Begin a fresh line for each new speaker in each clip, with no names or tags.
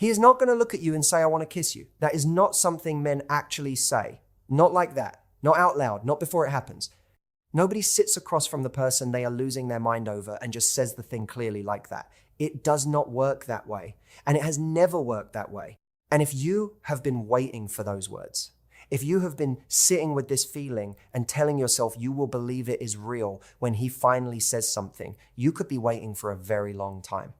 He is not going to look at you and say, I want to kiss you. That is not something men actually say. Not like that. Not out loud. Not before it happens. Nobody sits across from the person they are losing their mind over and just says the thing clearly like that. It does not work that way. And it has never worked that way. And if you have been waiting for those words, if you have been sitting with this feeling and telling yourself you will believe it is real when he finally says something, you could be waiting for a very long time.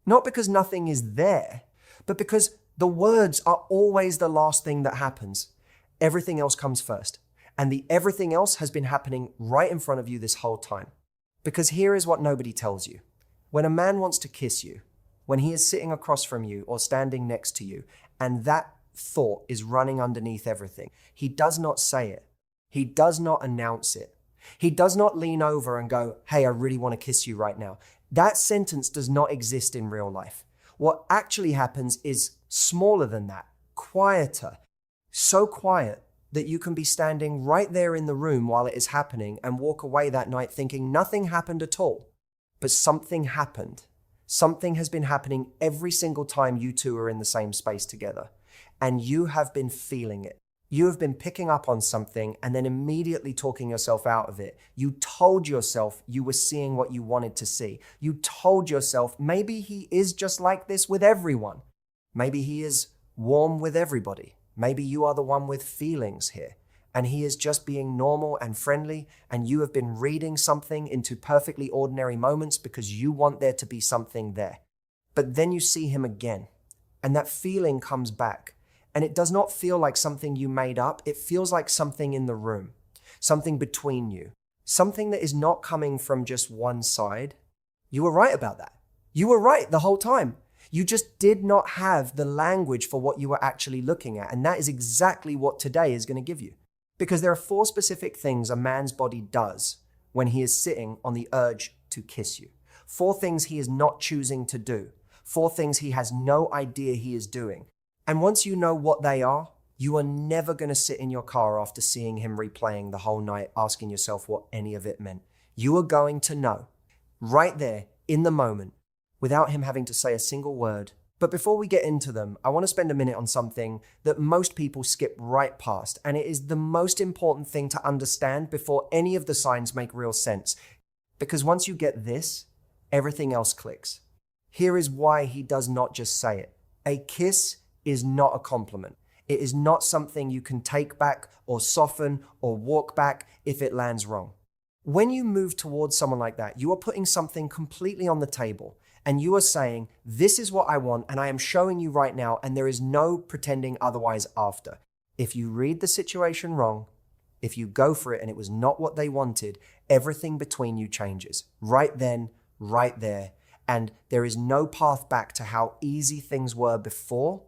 Not because nothing is there, but because the words are always the last thing that happens. Everything else comes first. And the everything else has been happening right in front of you this whole time. Because here is what nobody tells you. When a man wants to kiss you, when he is sitting across from you or standing next to you, and that thought is running underneath everything, he does not say it. He does not announce it. He does not lean over and go, hey, I really want to kiss you right now. That sentence does not exist in real life. What actually happens is smaller than that, quieter, so quiet that you can be standing right there in the room while it is happening and walk away that night thinking nothing happened at all. But something happened. Something has been happening every single time you two are in the same space together. And you have been feeling it. You have been picking up on something and then immediately talking yourself out of it. You told yourself you were seeing what you wanted to see. You told yourself maybe he is just like this with everyone. Maybe he is warm with everybody. Maybe you are the one with feelings here, and he is just being normal and friendly, and you have been reading something into perfectly ordinary moments because you want there to be something there. But then you see him again, and that feeling comes back, and it does not feel like something you made up. It feels like something in the room, something between you, something that is not coming from just one side. You were right about that. You were right the whole time. You just did not have the language for what you were actually looking at. And that is exactly what today is going to give you. Because there are 4 specific things a man's body does when he is sitting on the urge to kiss you. 4 things he is not choosing to do. 4 things he has no idea he is doing. And once you know what they are, you are never going to sit in your car after seeing him replaying the whole night, asking yourself what any of it meant. You are going to know right there in the moment, without him having to say a single word. But before we get into them, I want to spend a minute on something that most people skip right past, and it is the most important thing to understand before any of the signs make real sense. Because once you get this, everything else clicks. Here is why he does not just say it. A kiss is not a compliment. It is not something you can take back or soften or walk back if it lands wrong. When you move towards someone like that, you are putting something completely on the table. And you are saying, this is what I want, and I am showing you right now, and there is no pretending otherwise after. If you read the situation wrong, if you go for it and it was not what they wanted, everything between you changes. Right then, right there. And there is no path back to how easy things were before.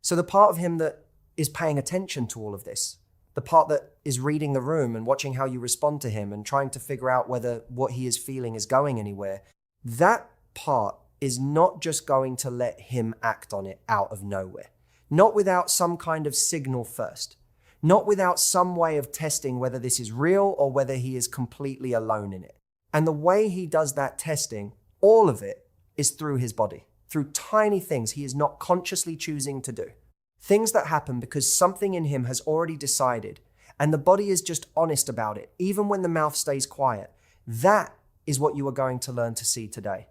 So the part of him that is paying attention to all of this, the part that is reading the room and watching how you respond to him and trying to figure out whether what he is feeling is going anywhere, that part is not just going to let him act on it out of nowhere. Not without some kind of signal first. Not without some way of testing whether this is real or whether he is completely alone in it. And the way he does that testing, all of it, is through his body. Through tiny things he is not consciously choosing to do. Things that happen because something in him has already decided, and the body is just honest about it, even when the mouth stays quiet. That is what you are going to learn to see today.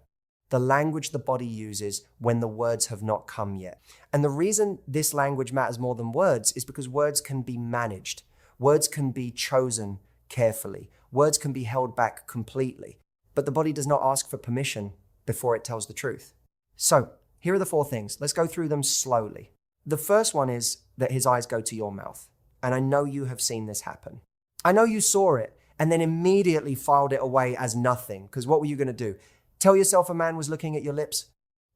The language the body uses when the words have not come yet. And the reason this language matters more than words is because words can be managed. Words can be chosen carefully. Words can be held back completely. But the body does not ask for permission before it tells the truth. So, here are the 4 things. Let's go through them slowly. The first one is that his eyes go to your mouth. And I know you have seen this happen. I know you saw it and then immediately filed it away as nothing. Because what were you going to do? Tell yourself a man was looking at your lips?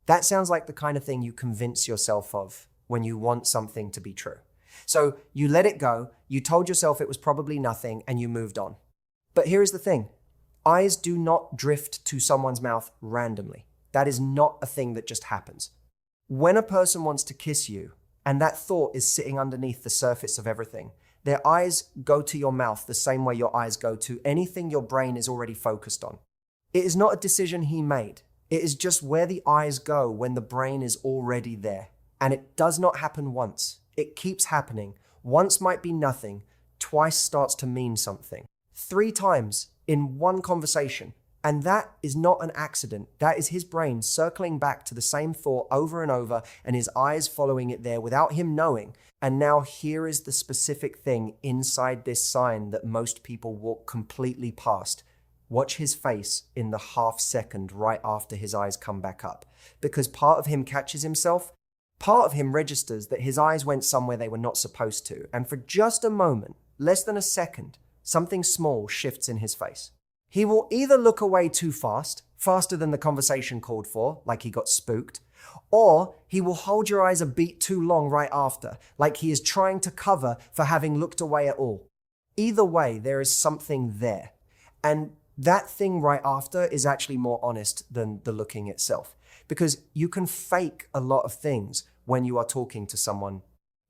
That sounds like the kind of thing you convince yourself of when you want something to be true. So you let it go, you told yourself it was probably nothing, and you moved on. But here is the thing. Eyes do not drift to someone's mouth randomly. That is not a thing that just happens. When a person wants to kiss you, and that thought is sitting underneath the surface of everything, their eyes go to your mouth the same way your eyes go to anything your brain is already focused on. It is not a decision he made. It is just where the eyes go when the brain is already there. And it does not happen once. It keeps happening. Once might be nothing. Twice starts to mean something. 3 times in one conversation. And that is not an accident. That is his brain circling back to the same thought over and over, and his eyes following it there without him knowing. And now here is the specific thing inside this sign that most people walk completely past. Watch his face in the half second right after his eyes come back up. Because part of him catches himself, part of him registers that his eyes went somewhere they were not supposed to. And for just a moment, less than a second, something small shifts in his face. He will either look away too fast, faster than the conversation called for, like he got spooked, or he will hold your eyes a beat too long right after, like he is trying to cover for having looked away at all. Either way, there is something there. And that thing right after is actually more honest than the looking itself. Because you can fake a lot of things when you are talking to someone.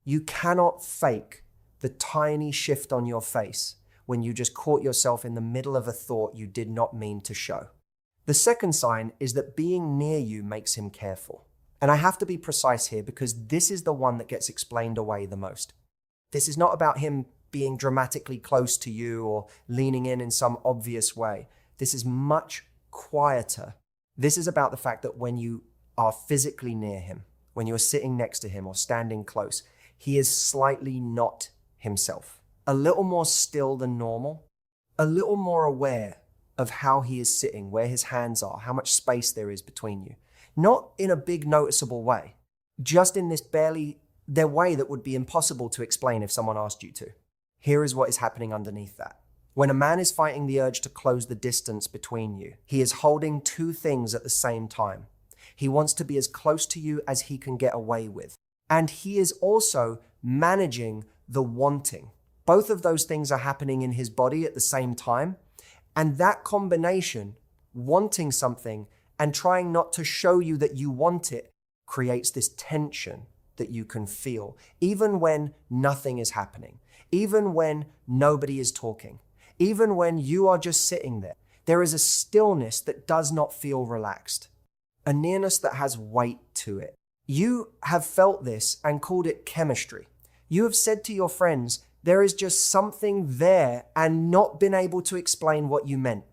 You cannot fake the tiny shift on your face when you just caught yourself in the middle of a thought you did not mean to show. The second sign is that being near you makes him careful. And I have to be precise here because this is the one that gets explained away the most. This is not about him being dramatically close to you or leaning in some obvious way. This is much quieter. This is about the fact that when you are physically near him, when you're sitting next to him or standing close, he is slightly not himself. A little more still than normal, a little more aware of how he is sitting, where his hands are, how much space there is between you. Not in a big noticeable way, just in their way that would be impossible to explain if someone asked you to. Here is what is happening underneath that. When a man is fighting the urge to close the distance between you, he is holding 2 things at the same time. He wants to be as close to you as he can get away with. And he is also managing the wanting. Both of those things are happening in his body at the same time. And that combination, wanting something and trying not to show you that you want it, creates this tension that you can feel, even when nothing is happening, even when nobody is talking, even when you are just sitting there. There is a stillness that does not feel relaxed, a nearness that has weight to it. You have felt this and called it chemistry. You have said to your friends, there is just something there, and not been able to explain what you meant.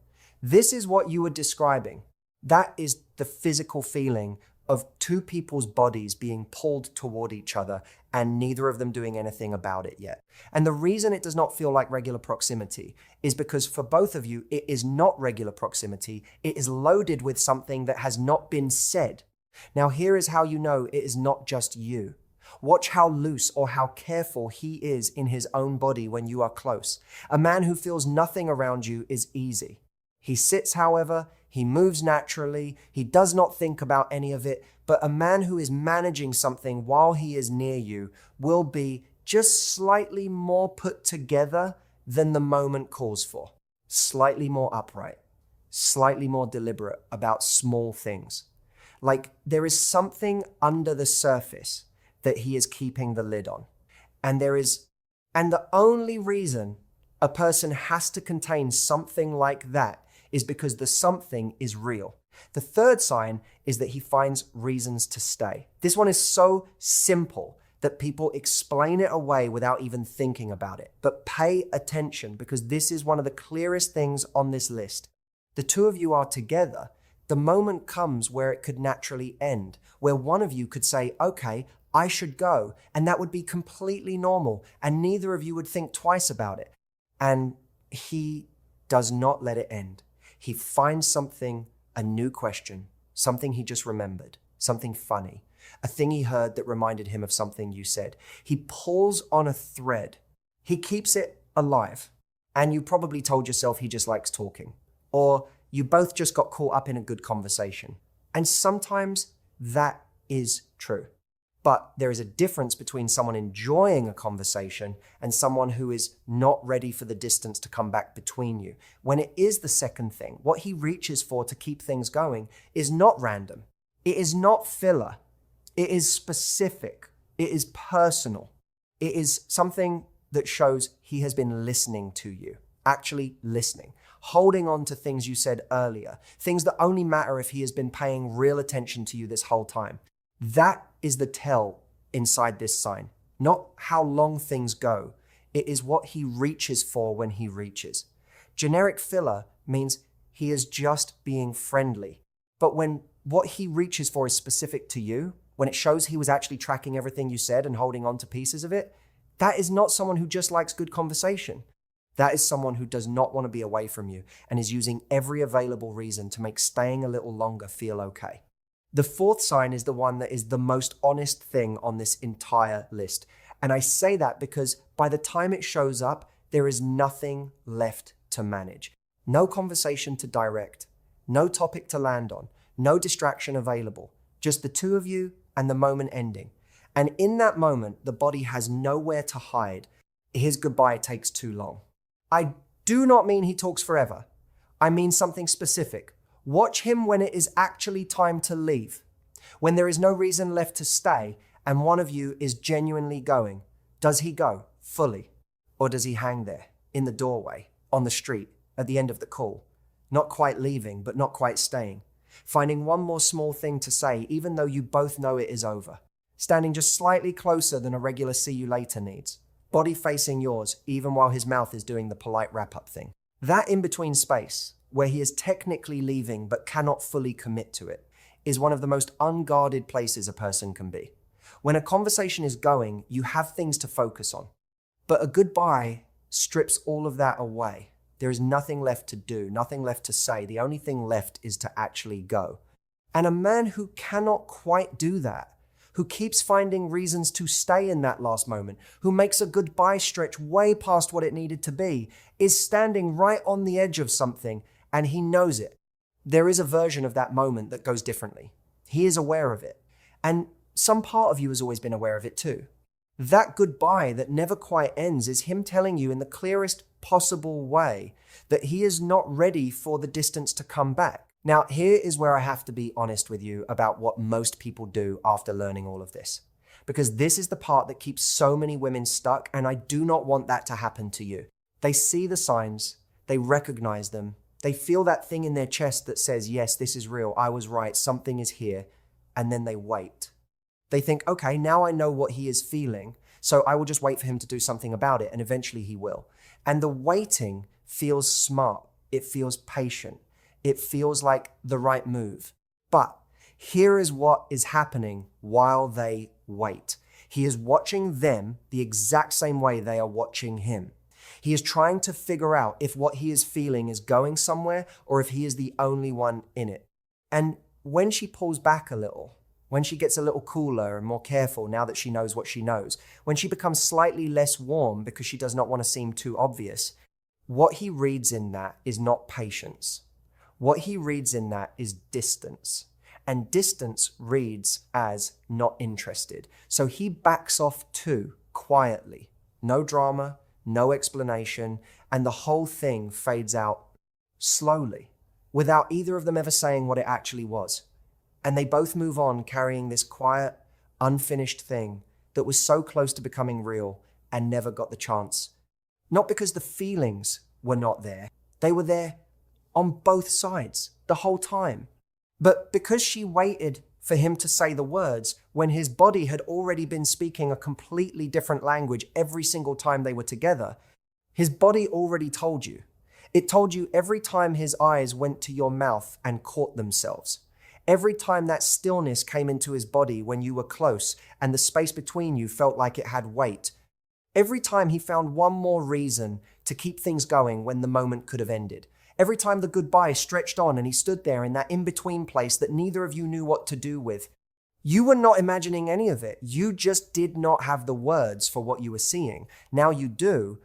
This is what you were describing. That is the physical feeling of 2 people's bodies being pulled toward each other and neither of them doing anything about it yet. And the reason it does not feel like regular proximity is because for both of you, it is not regular proximity. It is loaded with something that has not been said. Now, here is how you know it is not just you. Watch how loose or how careful he is in his own body when you are close. A man who feels nothing around you is easy. He sits, however, he moves naturally, he does not think about any of it, but a man who is managing something while he is near you will be just slightly more put together than the moment calls for. Slightly more upright, slightly more deliberate about small things. Like there is something under the surface that he is keeping the lid on. And the only reason a person has to contain something like that is because the something is real. The third sign is that he finds reasons to stay. This one is so simple that people explain it away without even thinking about it. But pay attention, because this is one of the clearest things on this list. The 2 of you are together. The moment comes where it could naturally end, where one of you could say, okay, I should go. And that would be completely normal. And neither of you would think twice about it. And he does not let it end. He finds something, a new question, something he just remembered, something funny, a thing he heard that reminded him of something you said. He pulls on a thread. He keeps it alive. And you probably told yourself he just likes talking. Or you both just got caught up in a good conversation. And sometimes that is true. But there is a difference between someone enjoying a conversation and someone who is not ready for the distance to come back between you. When it is the second thing, what he reaches for to keep things going is not random. It is not filler. It is specific. It is personal. It is something that shows he has been listening to you, actually listening, holding on to things you said earlier, things that only matter if he has been paying real attention to you this whole time. That is the tell inside this sign. Not how long things go. It is what he reaches for when he reaches. Generic filler means he is just being friendly. But when what he reaches for is specific to you, when it shows he was actually tracking everything you said and holding on to pieces of it, that is not someone who just likes good conversation. That is someone who does not want to be away from you and is using every available reason to make staying a little longer feel okay. The fourth sign is the one that is the most honest thing on this entire list. And I say that because by the time it shows up, there is nothing left to manage. No conversation to direct, no topic to land on, no distraction available, just the two of you and the moment ending. And in that moment, the body has nowhere to hide. His goodbye takes too long. I do not mean he talks forever. I mean something specific. Watch him when it is actually time to leave, when there is no reason left to stay and one of you is genuinely going. Does he go fully? Or does he hang there, in the doorway, on the street, at the end of the call? Not quite leaving, but not quite staying. Finding one more small thing to say, even though you both know it is over. Standing just slightly closer than a regular see you later needs. Body facing yours, even while his mouth is doing the polite wrap-up thing. That in-between space, where he is technically leaving but cannot fully commit to it, is one of the most unguarded places a person can be. When a conversation is going, you have things to focus on. But a goodbye strips all of that away. There is nothing left to do, nothing left to say. The only thing left is to actually go. And a man who cannot quite do that, who keeps finding reasons to stay in that last moment, who makes a goodbye stretch way past what it needed to be, is standing right on the edge of something, and he knows it. There is a version of that moment that goes differently. He is aware of it. And some part of you has always been aware of it too. That goodbye that never quite ends is him telling you in the clearest possible way that he is not ready for the distance to come back. Now, here is where I have to be honest with you about what most people do after learning all of this. Because this is the part that keeps so many women stuck, and I do not want that to happen to you. They see the signs, they recognize them, they feel that thing in their chest that says, yes, this is real, I was right, something is here, and then they wait. They think, okay, now I know what he is feeling, so I will just wait for him to do something about it, and eventually he will. And the waiting feels smart, it feels patient, it feels like the right move. But here is what is happening while they wait. He is watching them the exact same way they are watching him. He is trying to figure out if what he is feeling is going somewhere or if he is the only one in it. And when she pulls back a little, when she gets a little cooler and more careful now that she knows what she knows, when she becomes slightly less warm because she does not want to seem too obvious, what he reads in that is not patience. What he reads in that is distance. And distance reads as not interested. So he backs off too, quietly. No drama, no explanation, and the whole thing fades out slowly, without either of them ever saying what it actually was. And they both move on carrying this quiet, unfinished thing that was so close to becoming real and never got the chance. Not because the feelings were not there. They were there on both sides the whole time. But because she waited for him to say the words when his body had already been speaking a completely different language every single time they were together, his body already told you. It told you every time his eyes went to your mouth and caught themselves. Every time that stillness came into his body when you were close and the space between you felt like it had weight. Every time he found one more reason to keep things going when the moment could have ended. Every time the goodbye stretched on and he stood there in that in-between place that neither of you knew what to do with. You were not imagining any of it. You just did not have the words for what you were seeing. Now you do.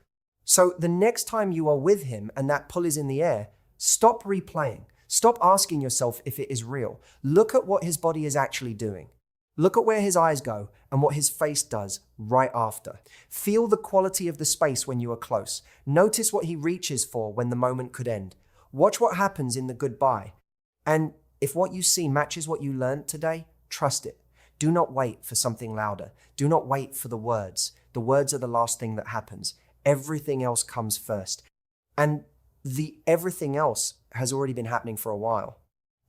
So the next time you are with him and that pull is in the air, stop replaying. Stop asking yourself if it is real. Look at what his body is actually doing. Look at where his eyes go and what his face does right after. Feel the quality of the space when you are close. Notice what he reaches for when the moment could end. Watch what happens in the goodbye. And if what you see matches what you learned today, trust it. Do not wait for something louder. Do not wait for the words. The words are the last thing that happens. Everything else comes first. And the everything else has already been happening for a while.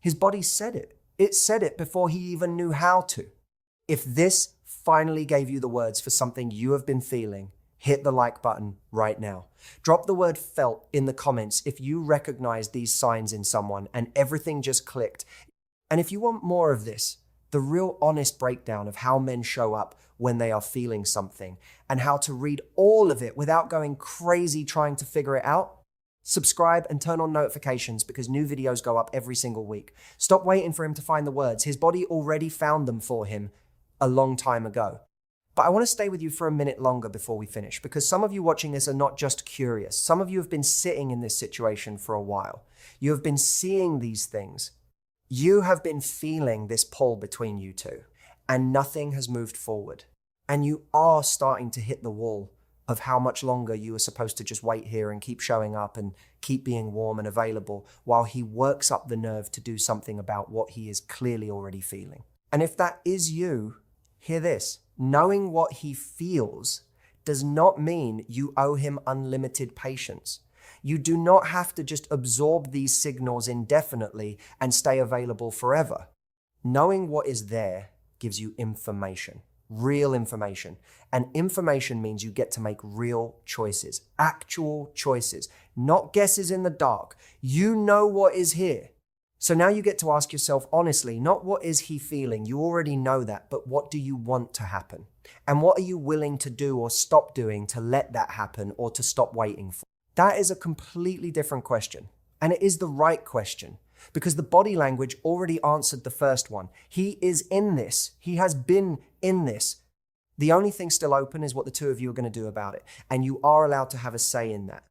His body said it. It said it before he even knew how to. If this finally gave you the words for something you have been feeling, hit the like button right now. Drop the word felt in the comments if you recognize these signs in someone and everything just clicked. And if you want more of this, the real honest breakdown of how men show up when they are feeling something and how to read all of it without going crazy trying to figure it out, subscribe and turn on notifications because new videos go up every single week. Stop waiting for him to find the words. His body already found them for him a long time ago. But I want to stay with you for a minute longer before we finish, because some of you watching this are not just curious. Some of you have been sitting in this situation for a while. You have been seeing these things. You have been feeling this pull between you two, and nothing has moved forward. And you are starting to hit the wall of how much longer you are supposed to just wait here and keep showing up and keep being warm and available while he works up the nerve to do something about what he is clearly already feeling. And if that is you, hear this. Knowing what he feels does not mean you owe him unlimited patience. You do not have to just absorb these signals indefinitely and stay available forever. Knowing what is there gives you information, real information. And information means you get to make real choices, actual choices, not guesses in the dark. You know what is here. So now you get to ask yourself honestly, not what is he feeling, you already know that, but what do you want to happen? And what are you willing to do or stop doing to let that happen or to stop waiting for? That is a completely different question. And it is the right question because the body language already answered the first one. He is in this. He has been in this. The only thing still open is what the two of you are going to do about it. And you are allowed to have a say in that.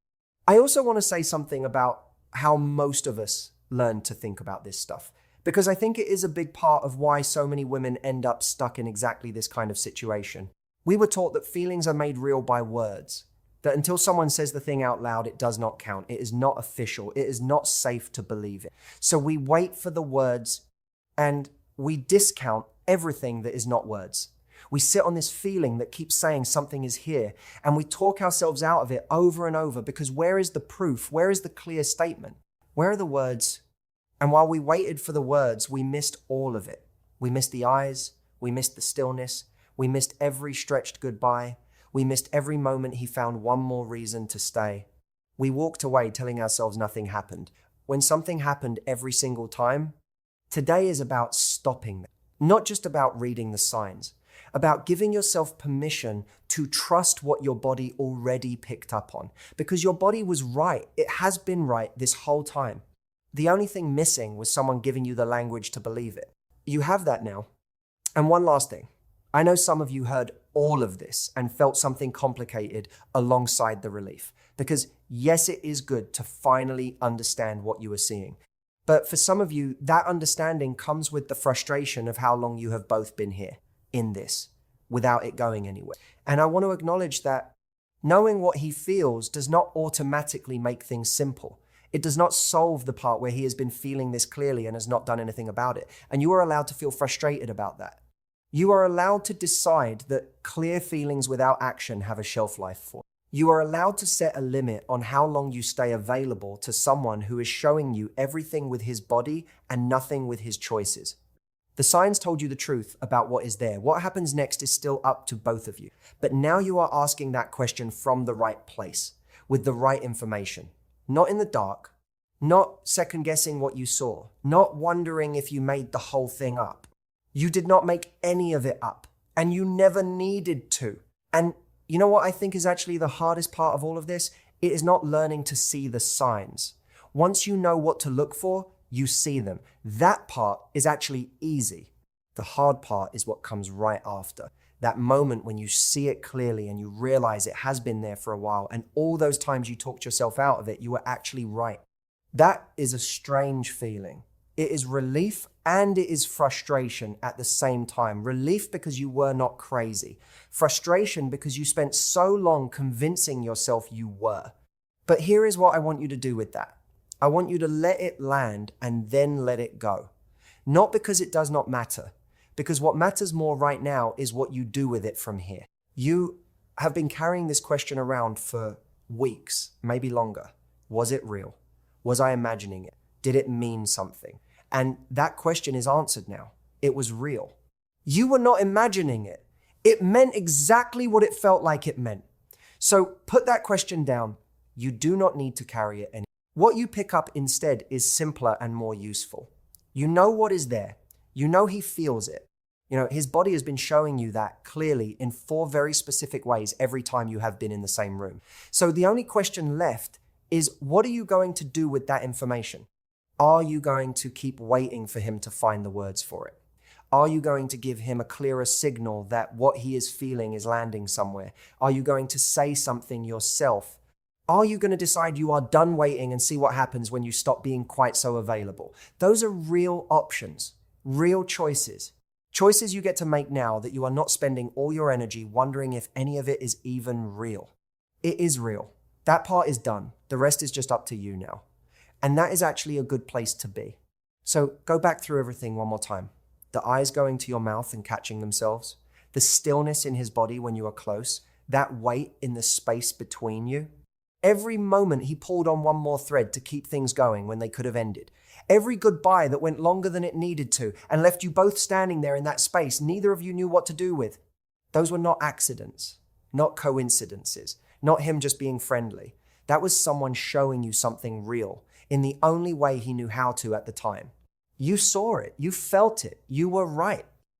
I also want to say something about how most of us learn to think about this stuff, because I think it is a big part of why so many women end up stuck in exactly this kind of situation. We were taught that feelings are made real by words, that until someone says the thing out loud, it does not count. It is not official. It is not safe to believe it. So we wait for the words and we discount everything that is not words. We sit on this feeling that keeps saying something is here, and we talk ourselves out of it over and over because where is the proof? Where is the clear statement? Where are the words? And while we waited for the words, we missed all of it. We missed the eyes. We missed the stillness. We missed every stretched goodbye. We missed every moment he found one more reason to stay. We walked away telling ourselves nothing happened. When something happened every single time, today is about stopping that. Not just about reading the signs, about giving yourself permission to trust what your body already picked up on. Because your body was right. It has been right this whole time. The only thing missing was someone giving you the language to believe it. You have that now. And one last thing. I know some of you heard all of this and felt something complicated alongside the relief. Because yes, it is good to finally understand what you are seeing. But for some of you, that understanding comes with the frustration of how long you have both been here in this without it going anywhere. And I want to acknowledge that knowing what he feels does not automatically make things simple. It does not solve the part where he has been feeling this clearly and has not done anything about it. And you are allowed to feel frustrated about that. You are allowed to decide that clear feelings without action have a shelf life for. You are allowed to set a limit on how long you stay available to someone who is showing you everything with his body and nothing with his choices. The signs told you the truth about what is there. What happens next is still up to both of you. But now you are asking that question from the right place, with the right information. Not in the dark, not second guessing what you saw, not wondering if you made the whole thing up. You did not make any of it up, and you never needed to. And you know what I think is actually the hardest part of all of this? It is not learning to see the signs. Once you know what to look for, you see them. That part is actually easy. The hard part is what comes right after. That moment when you see it clearly and you realize it has been there for a while, and all those times you talked yourself out of it, you were actually right. That is a strange feeling. It is relief and it is frustration at the same time. Relief because you were not crazy. Frustration because you spent so long convincing yourself you were. But here is what I want you to do with that. I want you to let it land and then let it go. Not because it does not matter, because what matters more right now is what you do with it from here. You have been carrying this question around for weeks, maybe longer. Was it real? Was I imagining it? Did it mean something? And that question is answered now. It was real. You were not imagining it. It meant exactly what it felt like it meant. So put that question down. You do not need to carry it anymore. What you pick up instead is simpler and more useful. You know what is there. You know he feels it. His body has been showing you that clearly in 4 very specific ways every time you have been in the same room. So the only question left is, what are you going to do with that information? Are you going to keep waiting for him to find the words for it? Are you going to give him a clearer signal that what he is feeling is landing somewhere? Are you going to say something yourself? Are you going to decide you are done waiting and see what happens when you stop being quite so available? Those are real options, real choices. Choices you get to make now that you are not spending all your energy wondering if any of it is even real. It is real. That part is done. The rest is just up to you now. And that is actually a good place to be. So go back through everything one more time. The eyes going to your mouth and catching themselves. The stillness in his body when you are close. That weight in the space between you. Every moment he pulled on one more thread to keep things going when they could have ended. Every goodbye that went longer than it needed to and left you both standing there in that space neither of you knew what to do with. Those were not accidents, not coincidences, not him just being friendly. That was someone showing you something real in the only way he knew how to at the time. You saw it, you felt it, you were right.